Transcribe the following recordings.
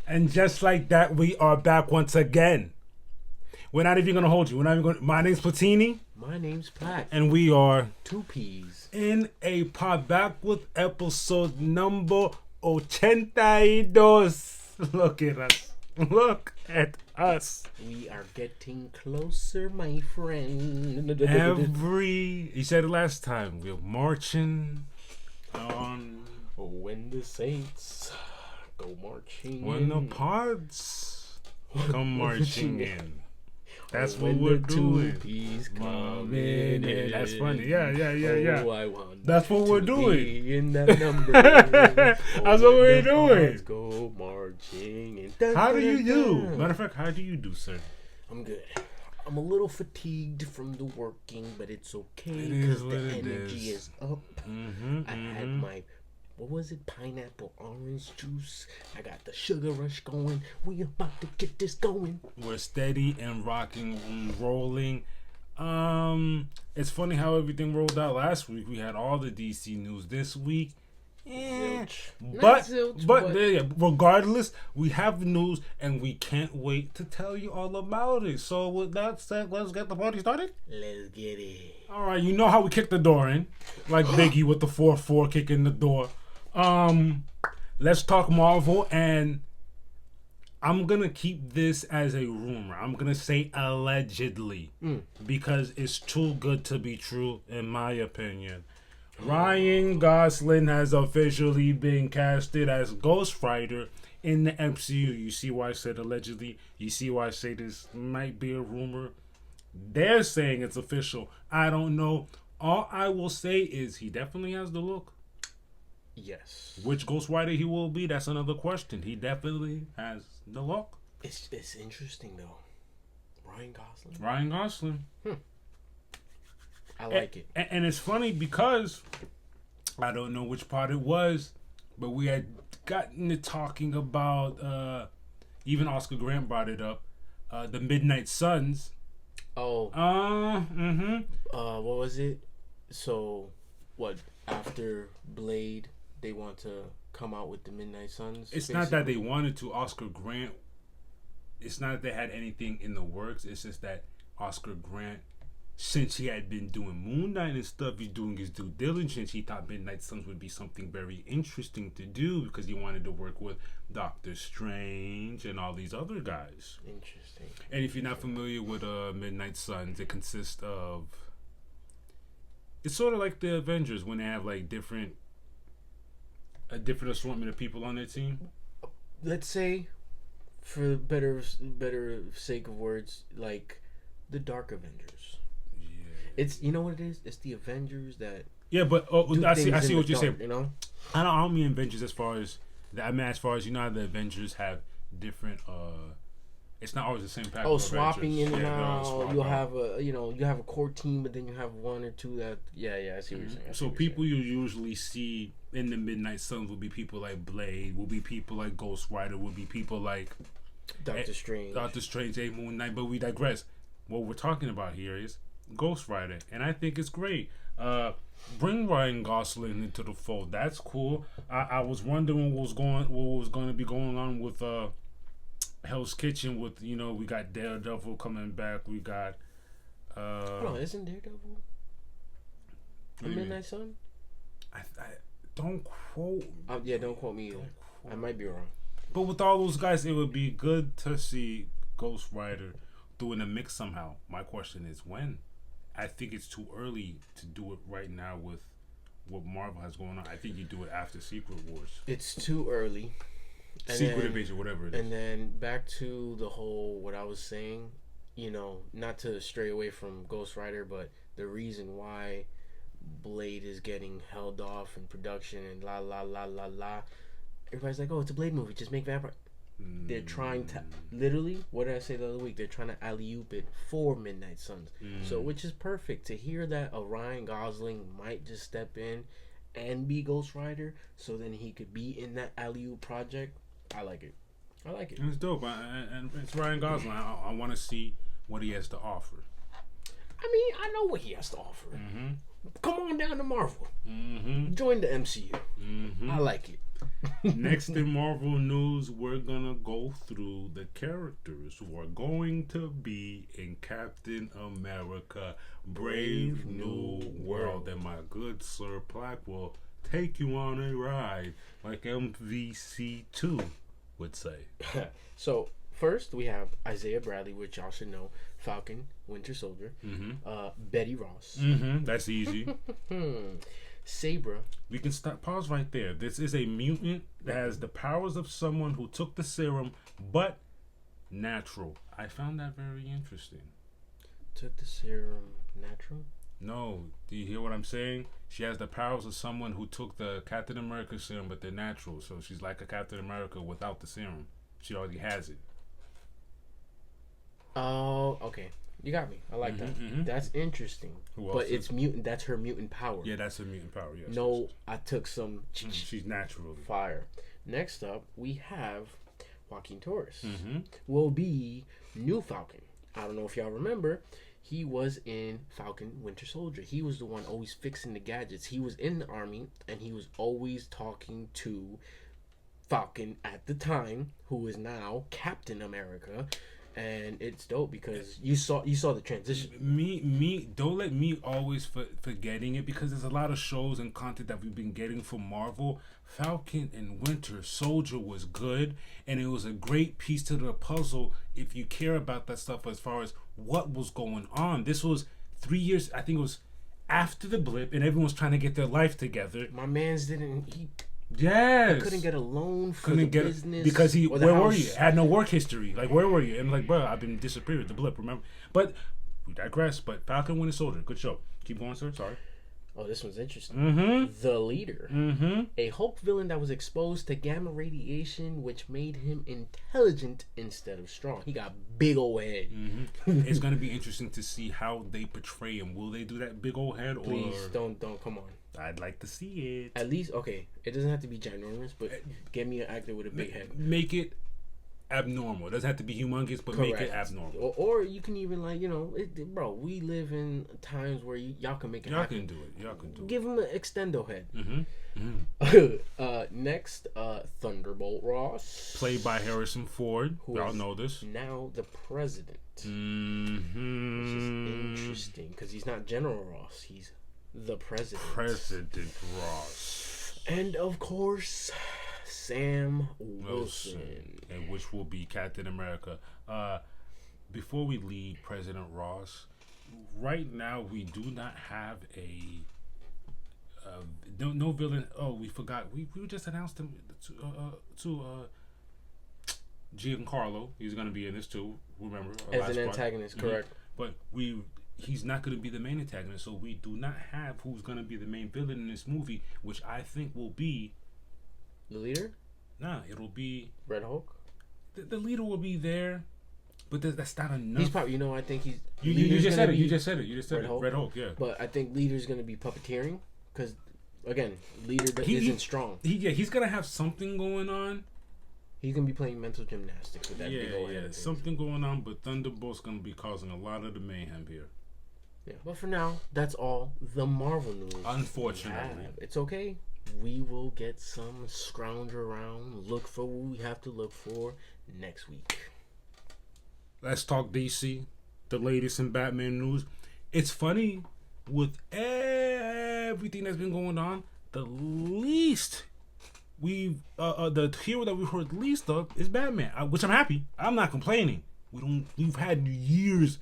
And just like that, we are back once again. We're not even gonna hold you. We're not even going. My name's Platini. My name's Pat. And we are Two P's in a pod back with episode number Ochenta. Look at us. Look at us. We are getting closer, my friend. You said it last time. We're marching on. When the Saints go marching When the pods come marching in. That's what we're doing. Coming in. That's funny. Yeah. Oh, I want That's what we're doing. in that number. That's what we're doing. Go marching in. How do you do? Matter of fact, how do you do, sir? I'm good. I'm a little fatigued from the working, but it's okay It because is the what it energy is up. I had mhm. my, what was it, pineapple orange juice. I got the sugar rush going. We about to get this going. We're steady and rocking and rolling. It's funny how everything rolled out last week. We had all the DC news this week. Zilch. Not But zilch, yeah, regardless, we have news and we can't wait to tell you all about it. So with that said, let's get the party started. Let's get it. All right, you know how we kick the door in, like Biggie with the 4-4 kicking the door. Let's talk Marvel, and I'm gonna keep this as a rumor. I'm gonna say allegedly because it's too good to be true, in my opinion. Ryan Gosling has officially been casted as Ghost Rider in the MCU. You see why I said allegedly? You see why I say this might be a rumor? They're saying it's official. I don't know. All I will say is he definitely has the look. Yes. Which Ghost Rider he will be, that's another question. He definitely has the look. It's interesting though. Ryan Gosling. Ryan Gosling. I like it. And it's funny because I don't know which part it was, but we had gotten to talking about, even Oscar Grant brought it up, the Midnight Suns. Oh. What was it? So, what, after Blade, they want to come out with the Midnight Suns? It's basically? not that they wanted to. Oscar Grant, it's not that they had anything in the works. It's just that Oscar Grant, since he had been doing Moon Knight and stuff, he's doing his due diligence. He thought Midnight Suns would be something very interesting to do because he wanted to work with Doctor Strange and all these other guys. Interesting. And if you're not familiar with Midnight Suns, it consists of, it's sort of like the Avengers when they have like a different assortment of people on their team. Let's say, for better sake of words, like the Dark Avengers. Yeah. It's, you know what it is? It's the Avengers that. Yeah, but I see what you're saying. You know, I don't mean Avengers as far as that. I mean as far as, you know how the Avengers have different. It's not always the same pack. Oh, swapping Avengers. in and Yeah, out. You'll have you have a core team, but then you have one or two that. Yeah, I see what you're saying. So people you usually see in the Midnight Suns will be people like Blade, will be people like Ghost Rider, will be people like Doctor Strange, Moon Knight. But we digress. What we're talking about here is Ghost Rider, and I think it's great. Bring Ryan Gosling into the fold. That's cool. I was wondering what was going to be going on with Hell's Kitchen. With, you know, we got Daredevil coming back. We got. Hold on, isn't Daredevil a Midnight Sun? I don't quote. Yeah, don't quote me either. I might be wrong. But with all those guys, it would be good to see Ghost Rider doing a mix somehow. My question is when. I think it's too early to do it right now with what Marvel has going on. I think you do it after Secret Wars. It's too early. Secret Invasion, whatever it is. And then back to the whole, what I was saying, you know, not to stray away from Ghost Rider, but the reason why Blade is getting held off in production and la. Everybody's like, oh, it's a Blade movie, just make vampire. They're trying to, literally, what did I say the other week? They're trying to alley-oop it for Midnight Suns. So, which is perfect. To hear that a Ryan Gosling might just step in and be Ghost Rider, so then he could be in that alley-oop project, I like it. It's dope. And it's Ryan Gosling. I want to see what he has to offer. I mean, I know what he has to offer. Come on down to Marvel. Join the MCU. I like it. Next in Marvel news, we're gonna go through the characters who are going to be in Captain America Brave New World. And my good Sir Black will take you on a ride, like MVC2 would say. So, first we have Isaiah Bradley, which y'all should know. Falcon, Winter Soldier. Betty Ross. That's easy. Sabra. We can stop. Pause right there. This is a mutant that has the powers of someone who took the serum, but natural. I found that very interesting. Took the serum natural? No. Do you hear what I'm saying? She has the powers of someone who took the Captain America serum, but they're natural. So she's like a Captain America without the serum. She already has it. Oh, okay. You got me. I like that. That's interesting. But it's mutant. That's her mutant power. Yeah, that's her mutant power. Yes. No, I took some. She's natural. Fire. Next up, we have Joaquin Torres. Will be new Falcon. I don't know if y'all remember. He was in Falcon Winter Soldier. He was the one always fixing the gadgets. He was in the army, and he was always talking to Falcon at the time, who is now Captain America. And it's dope because you saw the transition. Me don't let me always forgetting it, because there's a lot of shows and content that we've been getting from Marvel. Falcon and Winter Soldier was good, and it was a great piece to the puzzle if you care about that stuff as far as what was going on. This was 3 years, I think it was after the blip, and everyone's trying to get their life together. My man's didn't Yes. He couldn't get a loan for the business because he. Where house. were you? Had no work history. Like, where were you? And like, bro, I've been disappeared. The blip, remember? But we digress. But Falcon, Winter Soldier, good show. Keep going, sir. Sorry. Oh, this one's interesting. The Leader, a Hulk villain that was exposed to gamma radiation, which made him intelligent instead of strong. He got big old head. It's gonna be interesting to see how they portray him. Will they do that big old head? Please don't come on. I'd like to see it. At least, okay, it doesn't have to be ginormous, but give me an actor with a big head. Make it abnormal. It doesn't have to be humongous, but Correct. make it abnormal. Or you can even, like, bro, we live in times where y'all can make it happen. Y'all can do it. Y'all can do it. Give him an extendo head. Next, Thunderbolt Ross. Played by Harrison Ford. Y'all know this. Now the president. Which is interesting, because he's not General Ross. He's the president. President Ross. And, of course, Sam Wilson. And which will be Captain America. Before we leave President Ross, right now we do not have no villain. Oh, we forgot. We just announced him to Giancarlo. He's going to be in this too. Remember, as an antagonist, correct? But he's not going to be the main antagonist, so we do not have who's going to be the main villain in this movie, which I think will be the Leader. Nah, it'll be Red Hulk. The Leader will be there, but that's not enough. He's probably, I think he's. You just said it. You just said it. Hulk. Red Hulk, yeah. But I think Leader's going to be puppeteering, because, again, Leader isn't strong. He's going to have something going on. He's going to be playing mental gymnastics with that big old head. Something going on, but Thunderbolt's going to be causing a lot of the mayhem here. Yeah, but for now, that's all the Marvel news. Unfortunately. It's okay. We will get some scrounge around, look for what we have to look for next week. Let's talk DC, the latest in Batman news. It's funny, with everything that's been going on, the least the hero that we've heard least of is Batman, which I'm happy. I'm not complaining. We've had years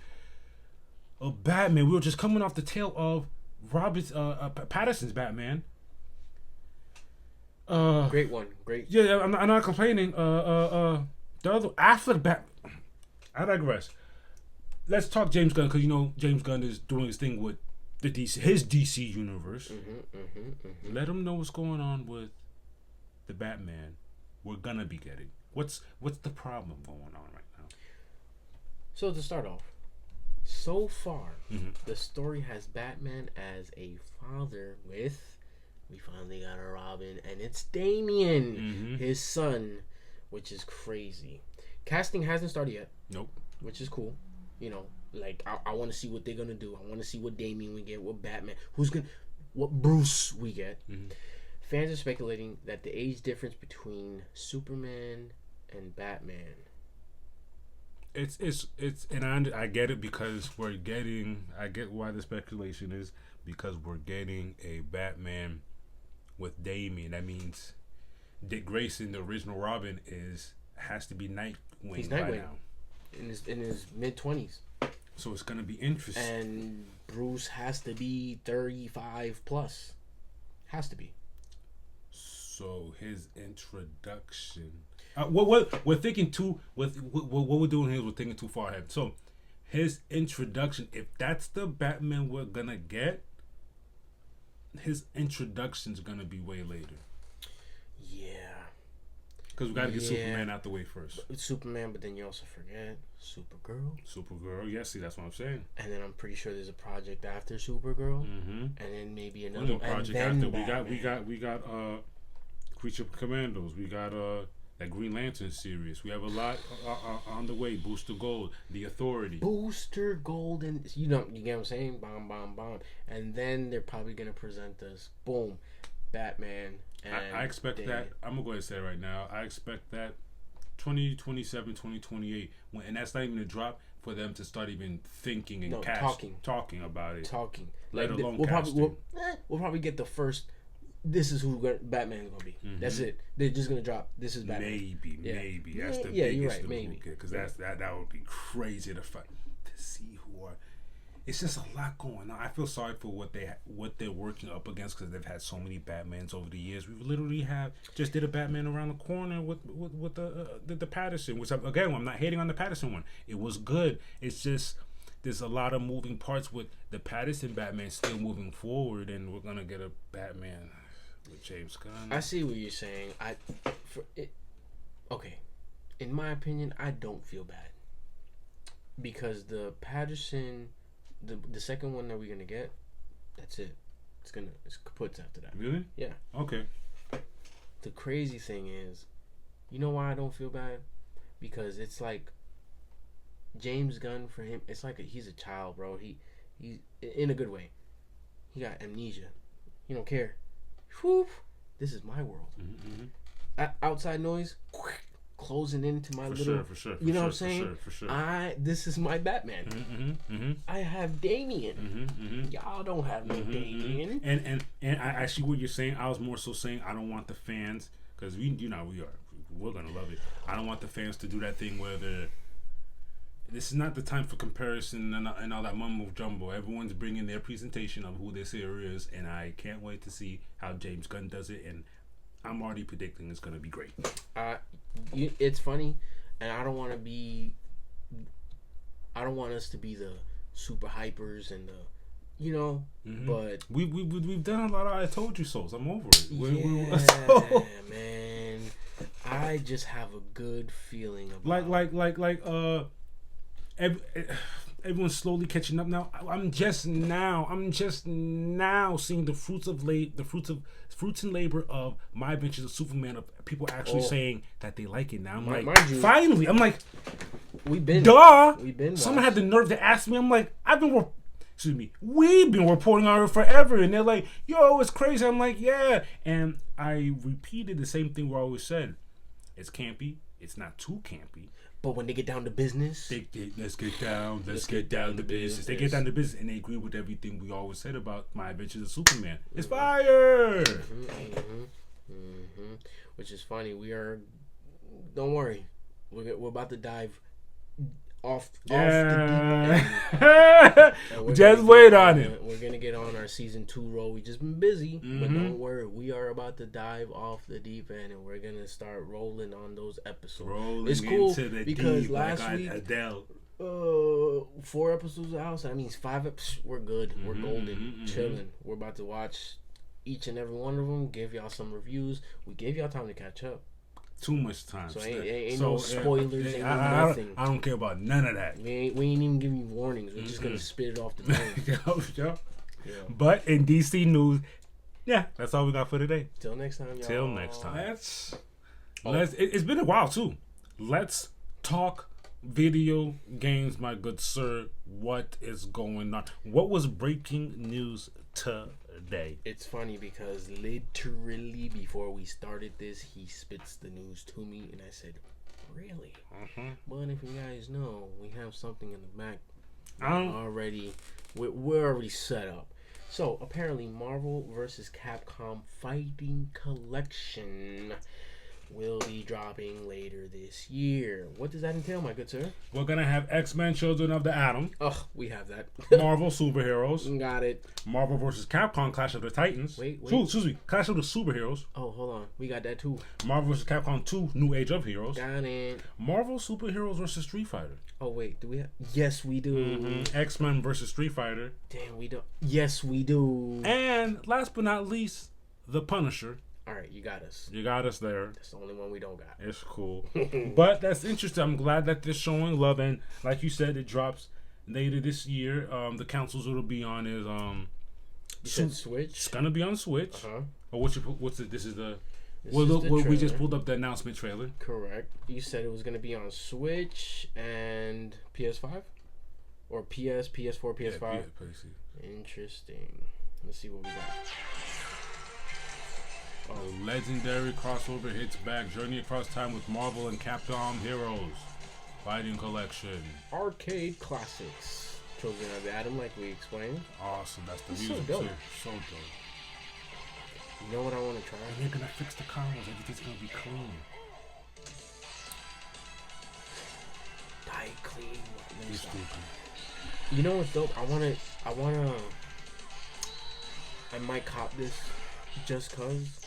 of Batman. We were just coming off the tail of Patterson's Batman. Great one. Great. Yeah, I'm not complaining. The other after the Bat, I digress. Let's talk James Gunn, because James Gunn is doing his thing with his DC universe. Let him know what's going on with the Batman we're gonna be getting. What's the problem going on right now? So to start off, so far the story has Batman as a father with. We finally got a Robin, and it's Damian, his son, which is crazy. Casting hasn't started yet. Nope. Which is cool. I want to see what they're gonna do. I want to see what Damian we get, what Batman, what Bruce we get. Fans are speculating that the age difference between Superman and Batman. It's and I get it because I get why the speculation is because we're getting a Batman with Damian. That means Dick Grayson, the original Robin, has to be Nightwing. He's by Nightwing now. in his mid-20s. So it's gonna be interesting. And Bruce has to be 35 plus. Has to be. So his introduction. What we're thinking too. What we're doing here is we're thinking too far ahead. So his introduction, if that's the Batman we're gonna get, his introduction's gonna be way later. Yeah. Because we gotta get Superman out the way first. Superman, but then you also forget Supergirl. Supergirl, yeah. See, that's what I'm saying. And then I'm pretty sure there's a project after Supergirl. Mm-hmm. And then maybe another project and then after. We got Creature Commandos. We got that Green Lantern series. We have a lot on the way. Booster Gold, The Authority. Booster Gold, and you get what I'm saying? Bomb, bomb, bomb. And then they're probably gonna present us, boom, Batman. And I expect that. I'm gonna go ahead and say it right now. I expect that 2027, 2028, and that's not even a drop for them to start even thinking and talking about it. Let alone we'll probably get the first. This is who Batman's gonna be. Mm-hmm. That's it. They're just gonna drop. This is Batman. Maybe that's the biggest because that would be crazy to see who are. It's just a lot going on. I feel sorry for what they're working up against because they've had so many Batmans over the years. We literally just did a Batman around the corner with the Patterson, which again I'm not hating on the Patterson one. It was good. It's just there's a lot of moving parts with the Patterson Batman still moving forward, and we're gonna get a Batman with James Gunn. I see what you're saying. Okay. In my opinion, I don't feel bad because the Patterson. The second one that we're gonna get, that's it. It's kaputs after that. Really? Yeah. Okay. The crazy thing is, you know why I don't feel bad? Because it's like James Gunn for him. It's like he's a child, bro. He in a good way. He got amnesia. He don't care. Whew, this is my world. Mm-hmm. Outside noise. Closing into my for sure. You know what I'm saying? For sure. This is my Batman. Mm-hmm, mm-hmm. I have Damian. Mm-hmm. Y'all don't have no Damian. And I see what you're saying. I was more so saying I don't want the fans because we're gonna love it. I don't want the fans to do that thing where this is not the time for comparison and all that mumbo jumbo. Everyone's bringing their presentation of who this area is, and I can't wait to see how James Gunn does it. And I'm already predicting it's gonna be great. It's funny, and I don't want us to be the super hypers and but we've done a lot of I told you so's. I'm over it. Man, I just have a good feeling about everyone's slowly catching up now. I'm just now seeing the fruits and labor of My Adventures of Superman, of people actually saying that they like it now. I'm like, finally. I'm like, we've been someone had the nerve to ask me. I'm like, we've been reporting on it forever, and they're like, yo, it's crazy. I'm like, yeah, and I repeated the same thing we always said. It's campy. It's not too campy. But when they get down to business, let's get down to business. They get down to business, and they agree with everything we always said about My Adventures of Superman. It's fire. Which is funny. Don't worry, we're about to dive off the deep end. Just wait on it. We're gonna get on our season 2 roll. We just been busy, but don't worry. We are about to dive off the deep end, and we're gonna start rolling on those episodes. It's cool into the because deep, last week Adele. 4 episodes out. So that means 5 episodes. We're good. We're golden, chilling. We're about to watch each and every one of them. Give y'all some reviews. We gave y'all time to catch up. Too much time. So ain't no spoilers. Ain't nothing. I don't care about none of that. We ain't even giving you warnings. We're just gonna spit it off the dome. Yeah. But in DC news, that's all we got for today. Till next time, y'all. It's been a while too. Let's talk video games, my good sir. What is going on? What was breaking news today? day. It's funny because literally before we started this, he spits the news to me, and I said, "Really?" Mm-hmm. But if you guys know, we have something in the back Um, we're already set up. So apparently, Marvel vs. Capcom Fighting Collection will be dropping later this year. What does that entail, my good sir? we're gonna have X-Men: Children of the Atom, Oh, we have that. Marvel superheroes, Got it. Marvel vs. Capcom Clash of the Titans. Wait. Excuse me, Clash of the Superheroes. Oh, hold on. We got that too. Marvel vs. Capcom 2, New Age of Heroes. Got it. Marvel Superheroes vs. Street Fighter. Oh, wait. Do we have? Yes, we do. Mm-hmm. X-Men vs. Street Fighter. Damn, we don't. Yes, we do. And last but not least, The Punisher. All right, you got us. You got us there. That's the only one we don't got. It's cool. But that's interesting. I'm glad that they're showing love. And like you said, it drops later this year. The consoles it'll be on is You said Switch? It's gonna be on Switch. Uh-huh. Or what's it? This is the This well, is look, the we just trailer. pulled up the announcement trailer. Correct. You said it was going to be on Switch and PS5? Or PS, PS4, PS5? Yeah, PC. Interesting. Let's see what we got. The legendary crossover hits back. Journey across time with Marvel and Capcom Heroes. Fighting Collection. Arcade Classics. Children of the Atom, like we explained. Awesome. That's the It's so music dope. too. So dope. You know what I want to try? And they're gonna fix the combos. Everything's gonna be clean. Die clean. Let me You're stop. stupid. You know what's dope? I might cop this just cause.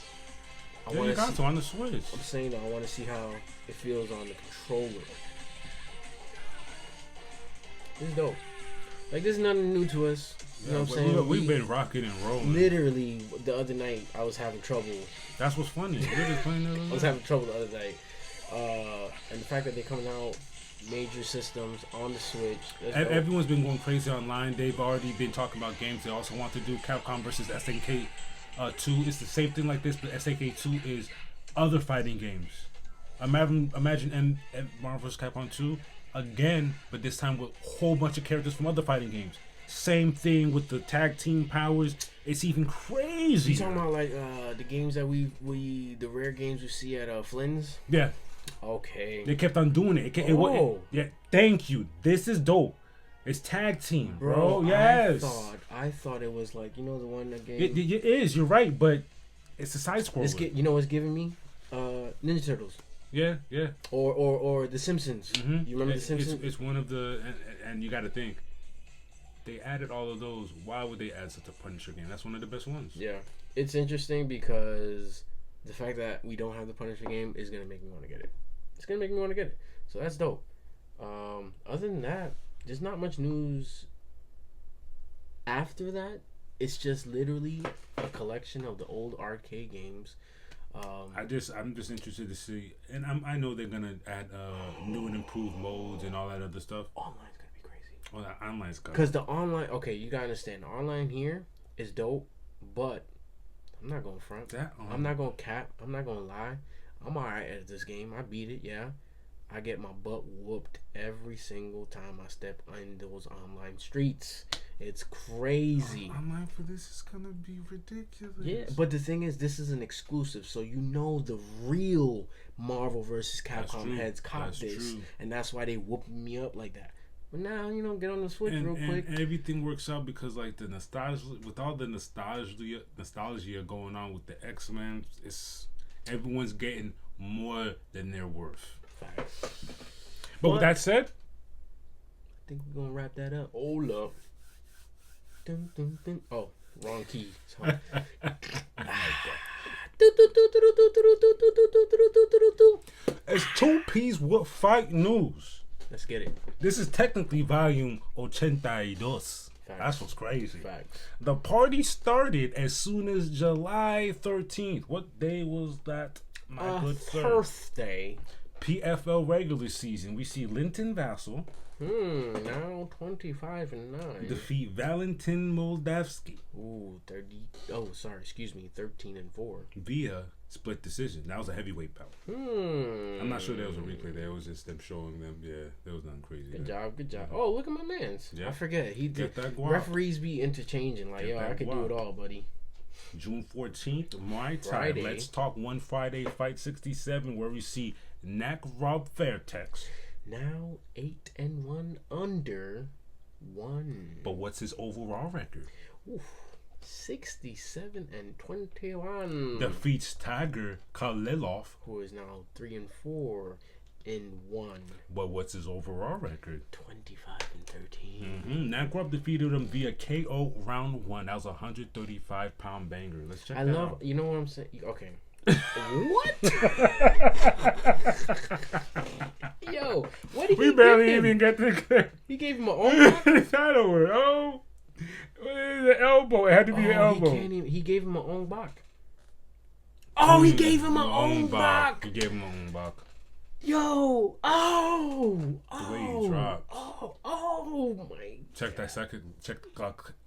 I Yeah, want you got see. to on the Switch. I'm saying though, I want to see how it feels on the controller. This is dope. Like, this is nothing new to us. You know what I'm saying? We've been rocking and rolling. Literally, the other night, I was having trouble. That's what's funny. We're just playing the other I was night. having trouble the other night. And the fact that they're coming out major systems on the Switch. that's dope. Everyone's been going crazy online. They've already been talking about games. They also want to do Capcom versus SNK 2. It's the same thing like this, but SNK 2 is other fighting games. Imagine Marvel vs. Capcom 2 again, but this time with a whole bunch of characters from other fighting games. Same thing with the tag team powers. It's even crazy. You talking about like the games that the rare games we see at Flynn's? Yeah, Okay. they kept on doing it. Yeah, thank you. This is dope. It's tag team, bro. Yes. I thought it was like, you know, the one that game. It is. You're right, but it's a side scroller. You know what's giving me? Ninja Turtles. Yeah. Or The Simpsons. Mm-hmm. You remember The Simpsons? It's one of the and you got to think. They added all of those. Why would they add such a Punisher game? That's one of the best ones. Yeah. It's interesting because the fact that we don't have the Punisher game is gonna make me want to get it. It's gonna make me want to get it. So that's dope. Other than that, there's not much news after that. It's just literally a collection of the old arcade games. I'm just interested to see, and I know they're gonna add new and improved modes and all that other stuff. Online's gonna be crazy. Oh, that online's good. Because the online, okay, you gotta understand, the online here is dope, but I'm not gonna front. I'm not gonna cap. I'm not gonna lie. I'm alright at this game. I beat it, yeah. I get my butt whooped every single time I step in those online streets. It's crazy. Online for this is gonna be ridiculous. Yeah, but the thing is, this is an exclusive, so you know the real Marvel versus Capcom heads cop this, and that's why they whooping me up like that. But now, you know, get on the Switch real quick. And everything works out because, like, the nostalgia, with all the nostalgia going on with the X-Men, everyone's getting more than they're worth. Facts. But with that said, I think we're gonna wrap that up. Hold up. Dun, dun, dun. Oh, wrong key. Sorry. it's 2P's What Fight News. Let's get it. This is technically volume Ochenta. That's what's crazy. Facts. The party started as soon as July 13th. What day was that, my good sir? Birthday. PFL regular season. We see Linton Vassal. Now 25-9. Defeat Valentin Moldavsky. Ooh, 30. Oh, sorry. Excuse me. 13-4. Via split decision. That was a heavyweight bout. I'm not sure there was a replay there. It was just them showing them. Yeah, there was nothing crazy. Good job. Oh, look at my man's. Yeah. I forget. He did. Referees be interchanging. Like, yo, I could do it all, buddy. June 14th, Muay Thai. Friday. Let's talk one Friday fight 67, where we see Rob Fairtex. Now 8-1 under 1. But what's his overall record? Oof. 67-21. Defeats Tiger Khalilov, who is now 3-4 in 1. But what's his overall record? 25-13. Nagrub defeated him via KO round 1. That was a 135-pound banger. Let's check that out. You know what I'm saying? Okay. What? Yo, what did We barely even get the He gave him an own title word. Oh, the elbow. It had to be the elbow. He gave him an own back. Oh, he gave him an own back. He gave him an own back. Yo, The way he dropped. Oh my. Check that second.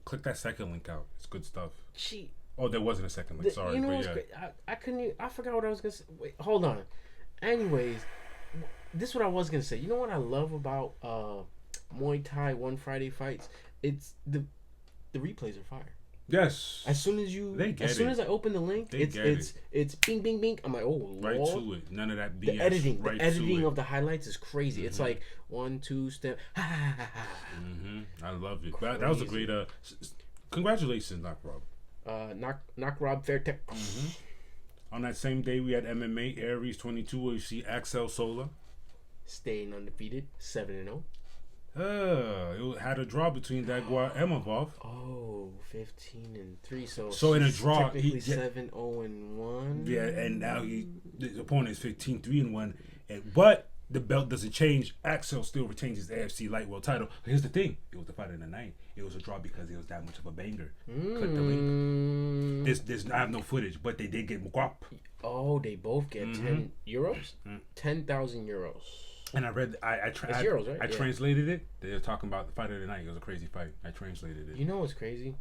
Click that second link out. It's good stuff. Gee. Oh, there wasn't a second link. Sorry, You know but what's yeah. great? I couldn't. I forgot what I was gonna say. Wait, hold on. Anyways, this is what I was gonna say. You know what I love about Muay Thai One Friday fights? It's the replays are fire. Yes. As soon as I open the link, it's bing bing bing. I'm like, oh, right Lord. to it. None of that BS. The editing, right the editing of the highlights is crazy. Mm-hmm. It's like 1, 2 step. I love it. That was a great. Congratulations, Knock Rob. Knock Rob Fairtech. On that same day, we had MMA Aries 22, where you see Axel Sola. Staying undefeated, 7-0. It had a draw between Dagua and Emavov. Oh, 15-3. So in a draw, technically 7-0-1. Yeah, and now the opponent is 15-3-1. But the belt doesn't change. Axel still retains his AFC lightweight title. Here's the thing: it was the fight of the night. It was a draw because it was that much of a banger. Click the link. I have no footage, but they did get guap. Oh, they both get 10 euros, 10,000 euros. And I read, It's euros, right? I translated it. They were talking about the fight of the night. It was a crazy fight. I translated it. You know what's crazy?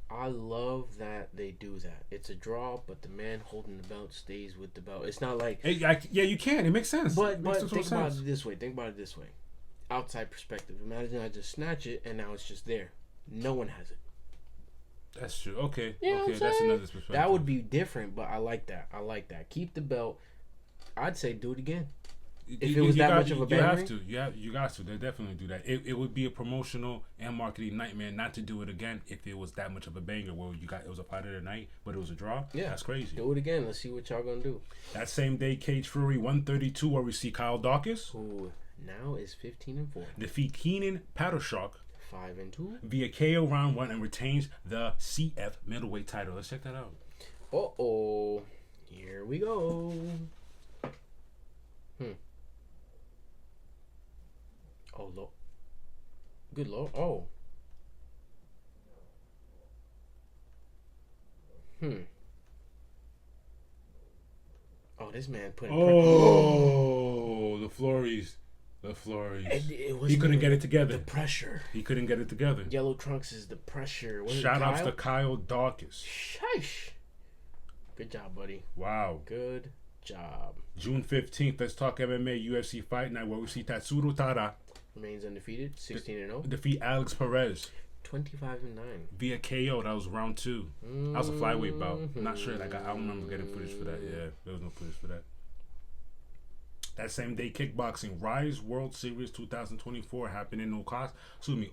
I love that they do that. It's a draw, but the man holding the belt stays with the belt. It's not like yeah, you can. It makes sense. But think about it this way. Think about it this way. Outside perspective. Imagine I just snatch it and now it's just there. No one has it. That's true. Okay. You know okay, that's another perspective. That would be different, but I like that. Keep the belt. I'd say do it again. If it was that much of a banger, you got to. They definitely do that. It would be a promotional and marketing nightmare not to do it again if it was that much of a banger. Where it was a fight of the night, but it was a draw. Yeah, that's crazy. Do it again. Let's see what y'all gonna do. That same day, Cage Fury 132, where we see Kyle Dawkins, who now is 15-4, defeat Keenan Pattershok 5-2 via KO round 1 and retains the CF middleweight title. Let's check that out. Here we go. Oh, Lord. Good Lord. Oh. Oh, this man put. The Flores. He couldn't get it together. The pressure. He couldn't get it together. Yellow Trunks is the pressure. Shout outs to Kyle Dawkins. Sheesh. Good job, buddy. Wow. Good job. June 15th, let's talk MMA UFC Fight Night, where we see Tatsuro Tada remains undefeated, 16-0. Defeat Alex Perez 25-9 via KO. That was round 2. That was a flyweight bout. Not sure. I don't remember getting footage for that. Yeah, there was no footage for that. That same day, kickboxing Rise World Series 2024 happened in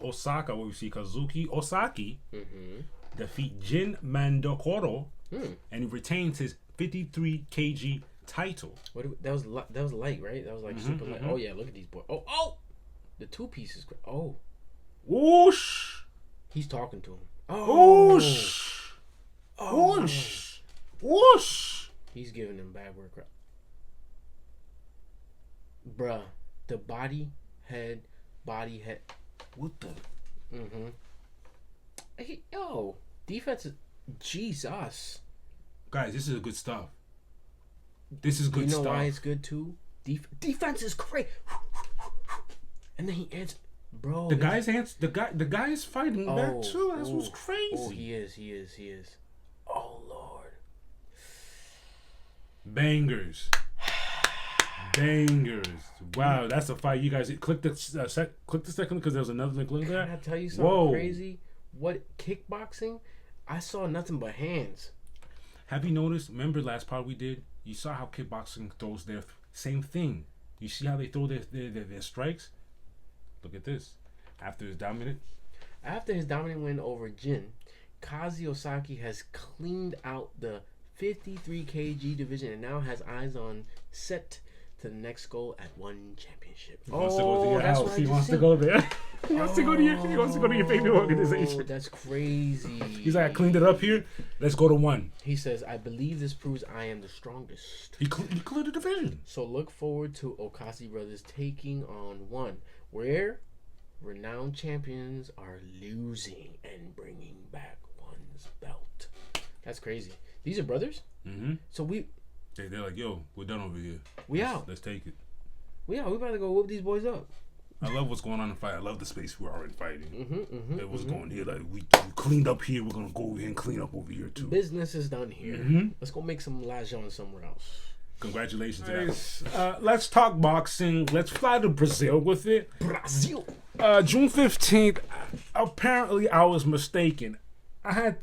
Osaka, where we see Kazuki Osaki defeat Jin Mandokoro, and he retains his 53 kg title. That was light, right? That was like super light. Oh yeah, look at these boys. Oh, the 2 pieces. Oh, whoosh! He's talking to him. Oh, whoosh! Whoosh! Whoosh! He's giving him bad work. Bruh, the body head. What the? Hey, yo, defense is Jesus. Guys, this is good stuff. This is good stuff. You know why it's good too? Defense is crazy. And then he answers, bro. The guy is fighting back too. That's what's crazy. Oh, he is. Oh Lord. Bangers. Wow, that's a fight. You guys click the second because there's another link there. Can I tell you something crazy? What kickboxing? I saw nothing but hands. Have you noticed? Remember last part we did? You saw how kickboxing throws their same thing. You see how they throw their strikes? Look at this. After his dominant win over Jin, Kazi Osaki has cleaned out the 53 kg division and now has eyes on set to the next goal at one championship. He wants to go to your house. He wants to go there. He wants to go to your favorite organization. That's crazy. He's like, I cleaned it up here. Let's go to one. He says, I believe this proves I am the strongest. He cleared the division. So look forward to Okasi brothers taking on one, where renowned champions are losing and bringing back one's belt. That's crazy. These are brothers? Mm-hmm. So they're like, yo, we're done over here. Let's take it. We about to go whoop these boys up. I love what's going on in the fight. I love the space we're already fighting. It was going here. Like, we cleaned up here. We're going to go over here and clean up over here, too. Business is done here. Let's go make some Lajon somewhere else. Congratulations. Nice. Let's talk boxing. Let's fly to Brazil with it. Brazil. June 15th, apparently I was mistaken. I had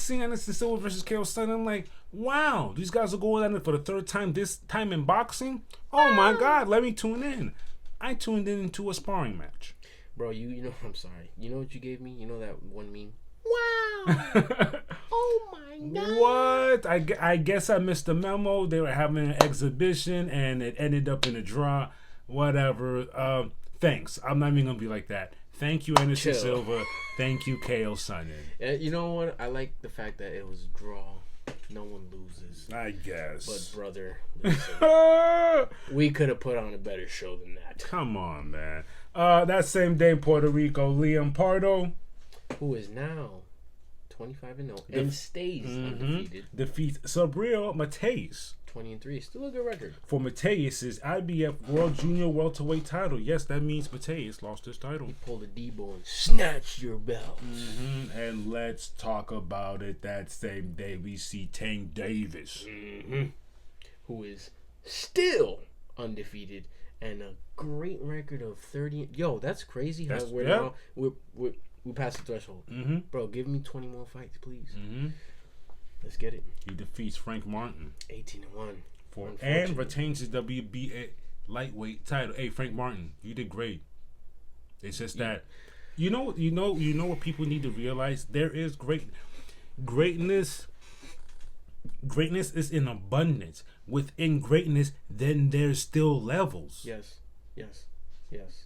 seen Anderson Silva versus KO Sutton. I'm like, wow, these guys are going at it for the third time this time in boxing. Oh my God, let me tune in. I tuned in into a sparring match. Bro, you know, I'm sorry. You know what you gave me? You know that one meme? Wow. Oh my God. What? I guess I missed the memo. They were having an exhibition and it ended up in a draw. Whatever. Thanks. I'm not even going to be like that. Thank you, Anderson Silva. Thank you, KO Sutton. You know what? I like the fact that it was a draw. No one loses. I guess. But, brother, listen, we could have put on a better show than that. Come on, man. That same day in Puerto Rico, Liam Pardo, who is now 25-0 and stays undefeated, defeats Sabriel Mateus. 20-3, still a good record for Mateus's IBF World Junior Welterweight title. Yes, that means Mateus lost his title. He pulled a Debo and snatched your belt. And let's talk about it. That same day, we see Tank Davis, who is still undefeated and a great record of 30. Yo, that's crazy. How we passed the threshold. Bro, give me 20 more fights, please. Let's get it. He defeats Frank Martin 18-1 and retains his WBA lightweight title. Hey, Frank Martin, you did great. It's just that you know what people need to realize. There is greatness. Greatness is in abundance. Within greatness, then there's still levels. Yes.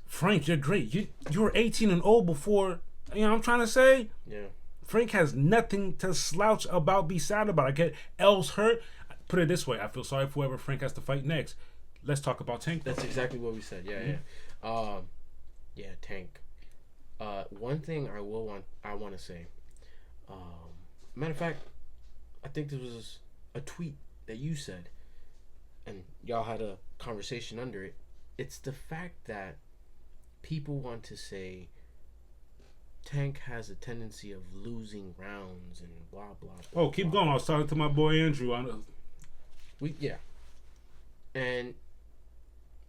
Frank, you're great. You were 18-0 before. You know what I'm trying to say? Yeah. Frank has nothing to slouch about, be sad about. I get L's hurt. Put it this way, I feel sorry for whoever Frank has to fight next. Let's talk about Tank. That's exactly what we said. Yeah. Tank. One thing I want to say. Matter of fact, I think this was a tweet that you said, and y'all had a conversation under it. It's the fact that people want to say Tank has a tendency of losing rounds and blah blah. Oh, keep going. I was talking to my boy Andrew. And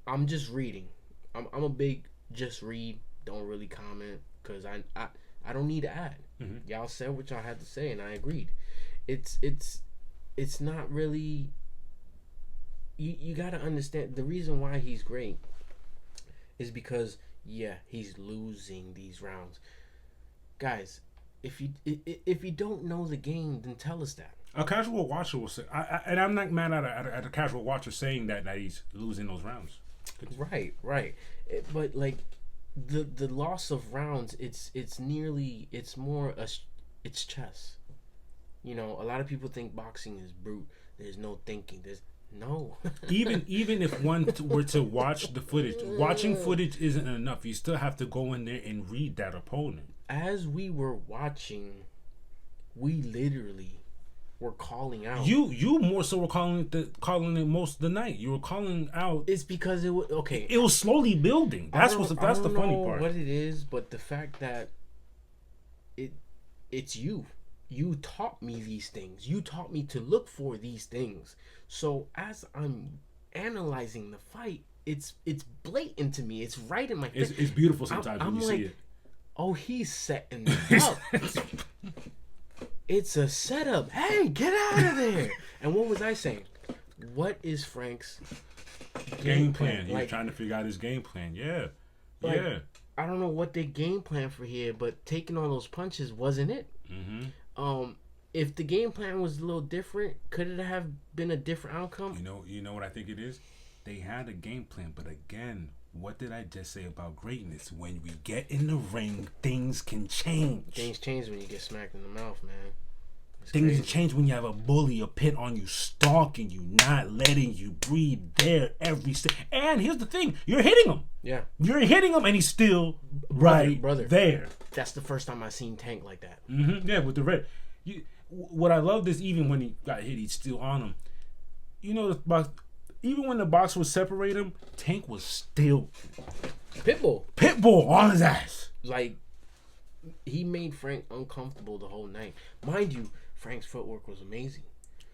I'm just reading. I'm a big just read, don't really comment, because I don't need to add. Y'all said what y'all had to say, and I agreed. It's not really. You got to understand the reason why he's great is because he's losing these rounds. Guys, if you don't know the game, then tell us that. A casual watcher will say, and I'm not mad at a casual watcher saying that he's losing those rounds. Right. But like the loss of rounds, it's chess. You know, a lot of people think boxing is brute. There's no thinking. No. even if one were to watch the footage, watching footage isn't enough. You still have to go in there and read that opponent. As we were watching, we literally were calling out. You more so were calling it most of the night. You were calling out. It's because it was okay. It was slowly building. That's the funny part. What it is, but the fact that it's you. You taught me these things. You taught me to look for these things. So as I'm analyzing the fight, it's blatant to me. It's right in my face. It's beautiful sometimes when you see it. Oh, he's setting it up. It's a setup. Hey, get out of there. And what was I saying? What is Frank's Game plan. He was trying to figure out his game plan. Yeah. Like, Yeah. I don't know what they game plan for here, but taking all those punches wasn't it. If the game plan was a little different, could it have been a different outcome? You know what I think it is? They had a game plan, but again, what did I just say about greatness? When we get in the ring, things can change. Things change when you get smacked in the mouth, man. Things change when you have a bully, a pit on you, stalking you, not letting you breathe there every step. And here's the thing, you're hitting him. Yeah. You're hitting him and he's still brother. there. That's the first time I seen Tank like that. Yeah, with the red. What I love is even when he got hit, he's still on him. You know, even when the box would separate him, Tank was still Pitbull on his ass. Like, he made Frank uncomfortable the whole night. Mind you, Frank's footwork was amazing.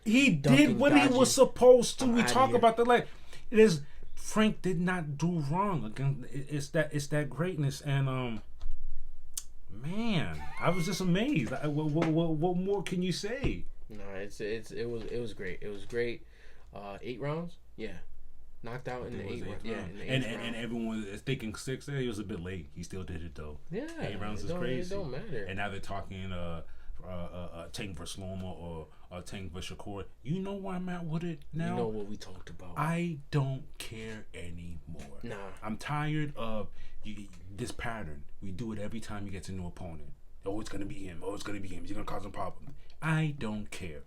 He did what he was supposed to. We talk about the Frank did not do wrong. Again, it's that greatness, and man, I was just amazed. What more can you say? No, it was great. It was great. 8 rounds, yeah, knocked out in the 8 rounds. Yeah, and everyone is thinking 6. He was a bit late. He still did it though. Yeah, 8 rounds is crazy. It don't matter. And now they're talking Tank versus Loma or Tank versus Shakur. You know where I'm at with it now? You know what we talked about. I don't care anymore. Nah. I'm tired of this pattern. We do it every time he gets a new opponent. Oh, it's going to be him. Oh, it's going to be him. He's going to cause him problems. I don't care.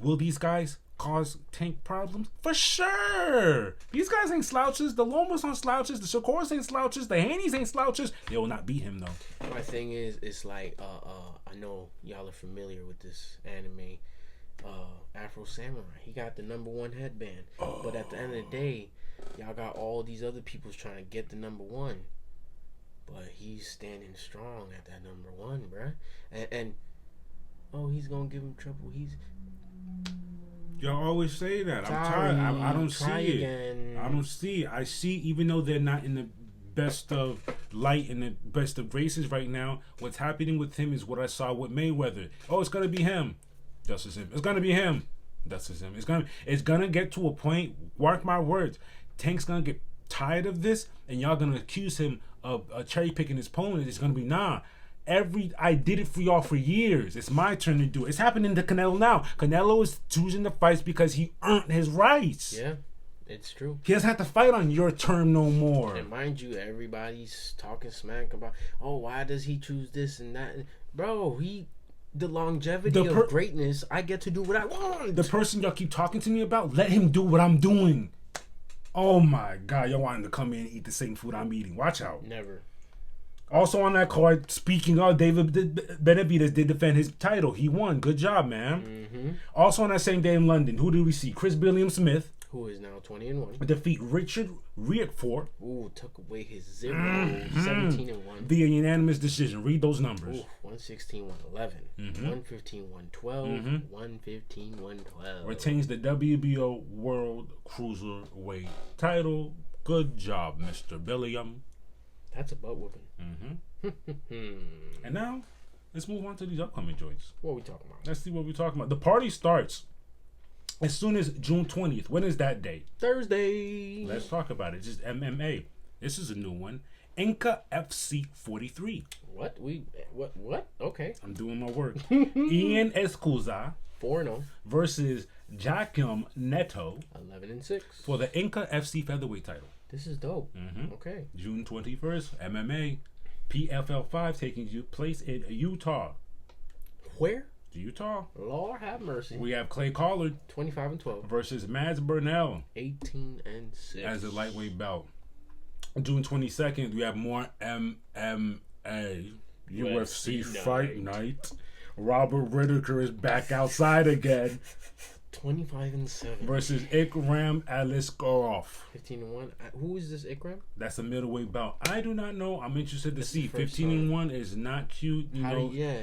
Will these guys cause Tank problems? For sure. These guys ain't slouches. The Lomas aren't slouches. The Shakurs ain't slouches. The Haney's ain't slouches. They will not beat him, though. My thing is, it's like, I know y'all are familiar with this anime, Afro Samurai. He got the #1 headband. But at the end of the day, y'all got all these other people's trying to get the #1. But he's standing strong at that #1, bruh. And he's going to give him trouble. Y'all always say that. I'm tired. I don't see it. I don't see it. I see, even though they're not in the best of light and the best of graces right now, what's happening with him is what I saw with Mayweather. Oh, it's gonna be him. That's just him. It's gonna be him. That's just him. It's gonna get to a point. Mark my words. Tank's gonna get tired of this, and y'all gonna accuse him of cherry picking his opponent. It's gonna be I did it for y'all for years. It's my turn to do it. It's happening to Canelo now. Canelo is choosing the fights because he earned his rights. Yeah, it's true. He doesn't have to fight on your term no more. And mind you, everybody's talking smack about, why does he choose this and that? Bro, the longevity of greatness, I get to do what I want. The person y'all keep talking to me about, let him do what I'm doing. Oh my God, y'all wanting to come in and eat the same food I'm eating. Watch out. Never. Also on that card, speaking of, David Benavidez did defend his title. He won. Good job, man. Also on that same day in London, who did we see? Chris Billiam-Smith, who is now 20-1, defeat Richard Riakfort. Ooh, took away his 17-1 via unanimous decision. Read those numbers. 116-111, 115-112, 115-112. Retains the WBO World Cruiserweight title. Good job, Mr. Billiam. That's a butt whooping. And now, let's move on to these upcoming joints. What are we talking about? Let's see what we're talking about. The party starts as soon as June 20th. When is that day? Thursday. Let's talk about it. Just MMA. This is a new one. Inca FC 43. What? Okay. I'm doing my work. Ian Escuza 4-0 versus Joaquim Neto 11-6 for the Inca FC featherweight title. This is dope. Okay. June 21st, MMA, PFL 5 taking place in Utah. Where? Utah. Lord have mercy. We have Clay Collard 25-12 versus Mads Burnell 18-6 as a lightweight bout. June 22nd, we have more MMA UFC Fight Night. Robert Whittaker is back outside again. 25-7 versus Ikram Aliskerov. 15-1. Who is this Ikram? That's a middleweight bout. I do not know. I'm interested to see. 15-1 is not cute.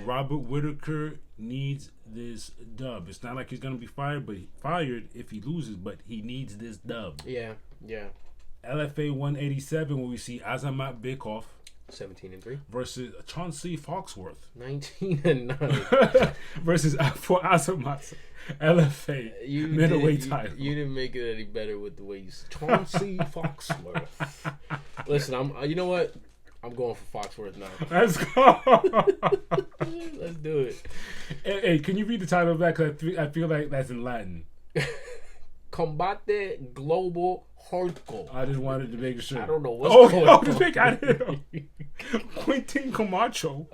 Robert Whittaker needs this dub. It's not like he's gonna be fired if he loses, but he needs this dub. Yeah. LFA 187, where we see Azamat Bikov 17-3. Versus Chauncey Foxworth. 19-9. Versus for Asamasa LFA middleweight title. You didn't make it any better with the way you said Chauncey Foxworth. Listen, you know what? I'm going for Foxworth now. Let's go. Let's do it. Hey, can you read the title of that? Because I feel like that's in Latin. Combate Global Hardcore. I just wanted to make sure. I don't know what's going on. I didn't know. Quentin Camacho.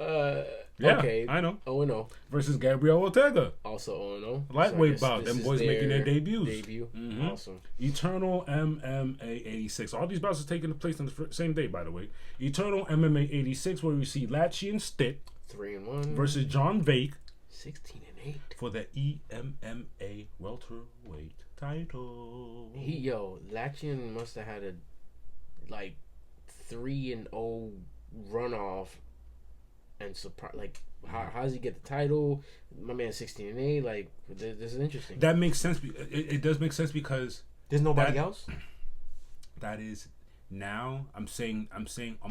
Yeah, okay. I know. 0-0. Versus Gabriel Ortega. Also 0-0. Lightweight bout. Them boys making their debuts. Mm-hmm. Awesome. Eternal MMA 86. All these bouts are taking place on the same day, by the way. Eternal MMA 86, where we see Latchi and Stitt 3-1 versus John Vake 16-8 for the EMMA welterweight title. Latchian must have had a 3-0 runoff and surprise. How does he get the title? My man 16-8. This is interesting. That makes sense. It does make sense because there's nobody else. That is now. I'm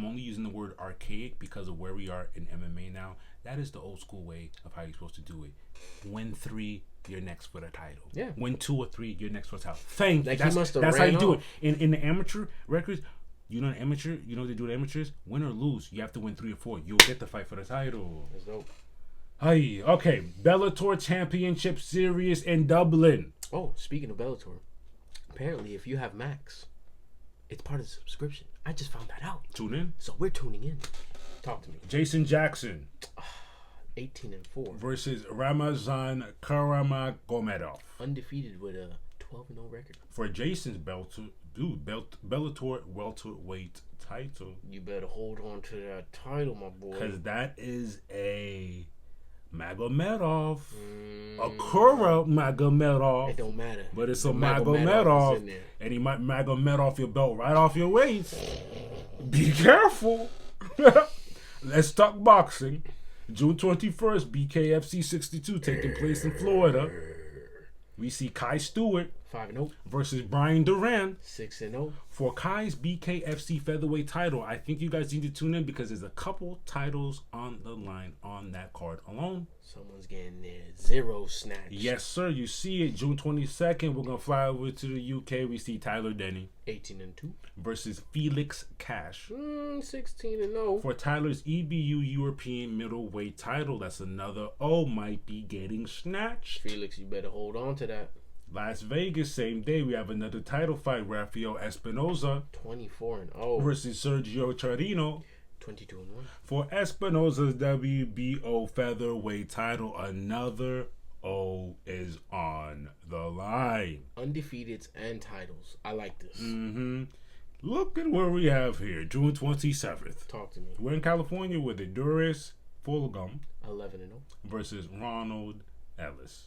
only using the word archaic because of where we are in MMA now. That is the old school way of how you're supposed to do it. Win 3, you're next for the title. Yeah. Win 2 or 3, you're next for the title. Thank you. That's how you do it. In the amateur records, you know what they do to amateurs? Win or lose, you have to win 3 or 4. You'll get the fight for the title. That's dope. Hey, okay. Bellator Championship Series in Dublin. Oh, speaking of Bellator, apparently if you have Max, it's part of the subscription. I just found that out. Tune in. So we're tuning in. Talk to me. Jason Jackson. 18-4 versus Ramazan Karamagomedov. Undefeated with a 12-0 record. For Jason's Bellator welterweight title. You better hold on to that title, my boy. Because that is a Magomedov. A Kura Magomedov. It don't matter. But it's a Magomedov. And he might Magomedov your belt right off your waist. Be careful. Let's talk boxing. June 21st, BKFC 62 taking place in Florida. We see Kai Stewart 5-0 versus Brian Duran 6-0 for Kai's BKFC featherweight title. I think you guys need to tune in because there's a couple titles on the line on that card alone. Someone's getting their 0 snatched. Yes, sir. You see it. June 22nd, we're going to fly over to the UK. We see Tyler Denny 18-2 versus Felix Cash 16-0 for Tyler's EBU European middleweight title. That's another might be getting snatched. Felix, you better hold on to that. Las Vegas, same day, we have another title fight. Rafael Espinoza 24-0 versus Sergio Charino 22-1 for Espinoza's WBO featherweight title. Another O is on the line. Undefeateds and titles. I like this. Look at where we have here. June 27th. Talk to me. We're in California with Eduris Fulgum 11-0 versus Ronald Ellis.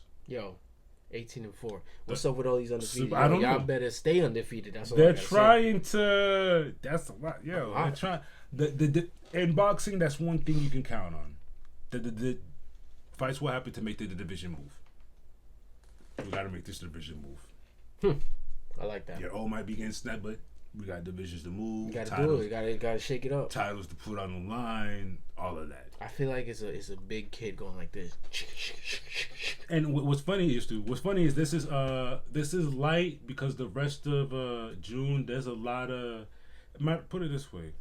18-4. What's up with all these undefeated? I don't know. Y'all better stay undefeated. That's all They're trying to. That's a lot. They're trying. The in boxing, that's one thing you can count on. The fights will happen to make the division move. We got to make this division move. I like that. Your O might be getting snapped, but we got divisions to move. You got to do it. You got to shake it up. Titles to put on the line. All of that. I feel like it's a big kid going like this. And what's funny is this is light because the rest of June there's a lot of. Put it this way,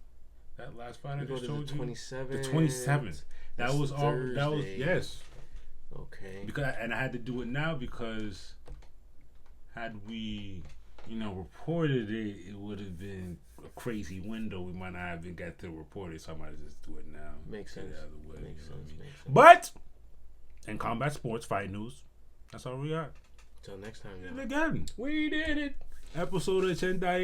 that last fight I just told you, the 27th. That was all. That was yes. Okay. Because I had to do it now because had we, reported it, it would have been a crazy window. We might not even get to report it, so I might just do it now. Makes sense. Makes sense. But in combat sports, fight news, that's all we got. Till next time, And again, we did it. Episode Ochenta.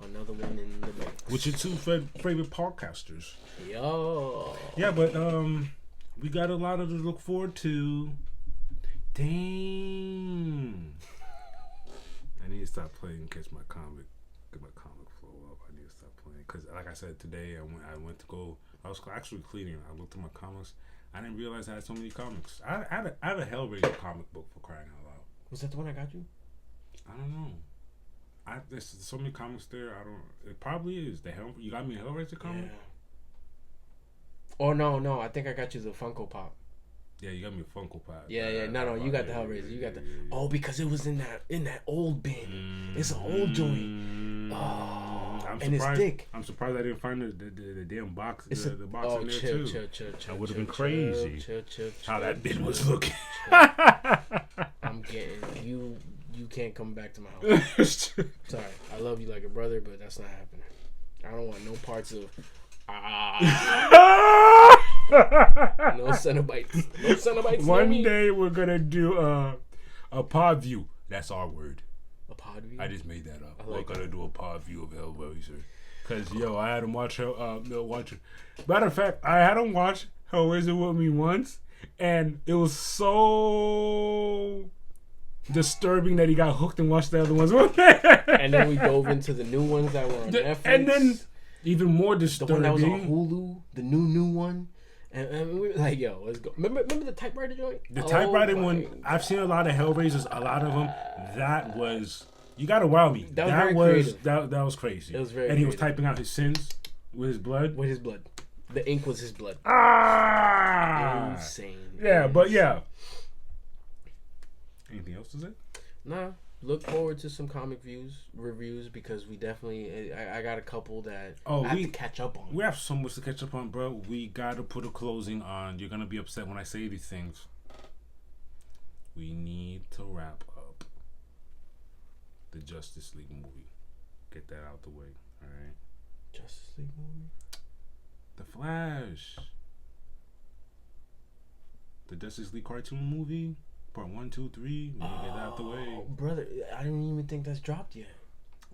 Another one in the mix. With your two favorite podcasters. Yo. Yeah, but we got a lot to look forward to. Dang. I need to stop playing and get my comic flow up. I need to stop playing because, like I said today, I went to go. I was actually cleaning. I looked at my comics. I didn't realize I had so many comics. I have a Hellraiser comic book for crying out loud. Was that the one I got you? I don't know. There's so many comics there. I don't. It probably is the Hell. You got me a Hellraiser comic. Yeah. Oh no! I think I got you the Funko Pop. Yeah, you got me a Funko Pop. Yeah. No. You got the Hellraiser. You got the. Oh, because it was in that old bin. It's an old joint. Oh, and it's thick. I'm surprised I didn't find the damn box. The box oh, in there chill. That would have been crazy. How that bin was looking. I'm getting you. You can't come back to my house. Sorry, I love you like a brother, but that's not happening. I don't want no parts of. No Cenobites. No Cenobites. One day we're gonna do a pod view. That's our word. A pod view. I just made that up. We're gonna do a pod view of Hellraiser. Cause I had him watch watch it. Matter of fact, I had him watch Hellraiser with me once, and it was so disturbing that he got hooked and watched the other ones. And then we dove into the new ones that were on Netflix. And then even more disturbing, the one that was on Hulu, the new one. And we were like, yo, let's go. Remember the typewriter joint? The typewriter one, God. I've seen a lot of Hellraisers, a lot of them. That was, you gotta wow me. That was crazy. It was very And he was typing out his sins with his blood. With his blood. The ink was his blood. Insane. Yeah, but yeah. Anything else to say? Nah. Look forward to some comic reviews because we definitely. I got a couple that I have to catch up on. We have so much to catch up on, bro. We gotta put a closing on. You're gonna be upset when I say these things. We need to wrap up the Justice League movie. Get that out the way, all right? Justice League movie. The Flash. The Justice League cartoon movie. Part 1, 2, 3. We need to get that out the way. Brother, I didn't even think that's dropped yet.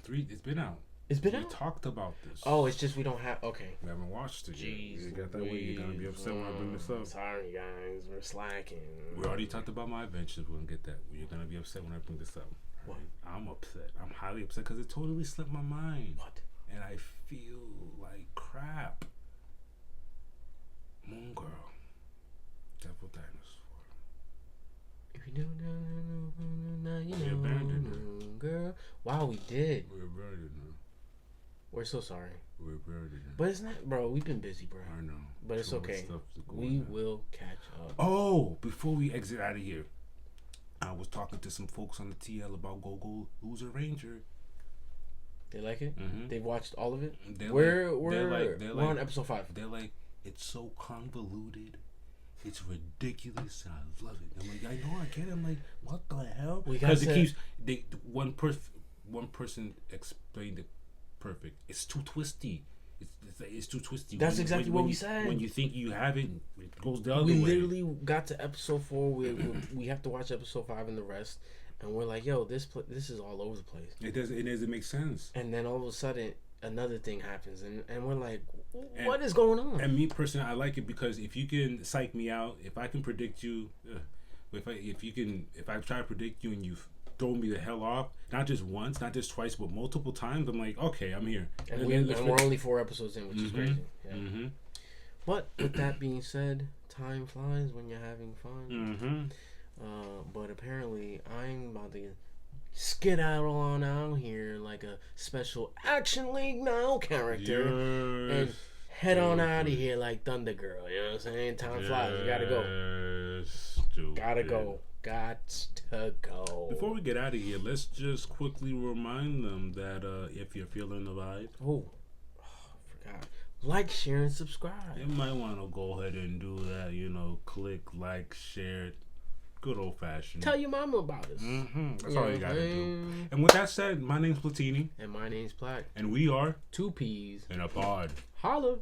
3, it's been out. It's been out? We talked about this. Oh, it's just we don't have... Okay. We haven't watched it yet. Jeez, you got that way. You're going to be upset when I bring this up. Sorry, guys. We're slacking. We already talked about my adventures. We're going to get that. You're going to be upset when I bring this up. What? I'm upset. I'm highly upset because it totally slipped my mind. What? And I feel like crap. Moon Girl. Devil Dinosaur. If you know, you We abandoned her. Girl. Wow, we did. We abandoned her. We're so sorry. We abandoned her. But it's not, bro. We've been busy, bro. I know. But it's okay. We will catch up. Oh, before we exit out of here, I was talking to some folks on the TL about Go Loser Ranger. They like it? Mm-hmm. They've watched all of it? We're on episode 5. They're like, it's so convoluted. It's ridiculous. I love it. I'm like, I know, I get it. I'm like, what the hell? Because it keeps one person explained it perfect. It's too twisty. It's too twisty. That's exactly what we said. When you think you have it, it goes the other way. We literally got to episode 4. We have to watch episode 5 and the rest, and we're like, yo, this is all over the place. It doesn't make sense. And then all of a sudden, another thing happens, and we're like, what is going on? And me personally, I like it because if you can psych me out, if I can predict you, if I try to predict you and you throw me the hell off, not just once, not just twice, but multiple times, I'm like, okay, I'm here. And we're only 4 episodes in, which is crazy. Yeah. Mm-hmm. But with that being said, time flies when you're having fun. Mm-hmm. But apparently, I'm about to skedaddle on out here like a special Action League Now character and head on out of here like Thunder Girl. You know what I'm saying? Time flies. You gotta go. Gotta go. Got to go. Before we get out of here, let's just quickly remind them that if you're feeling the vibe, I forgot. Like, share, and subscribe. You might want to go ahead and do that. Click, like, share. Good old fashioned. Tell your mama about us. Mm-hmm. That's all you gotta do. And with that said, my name's Platini. And my name's Plaque. And we are 2 P's in a pod. Holla.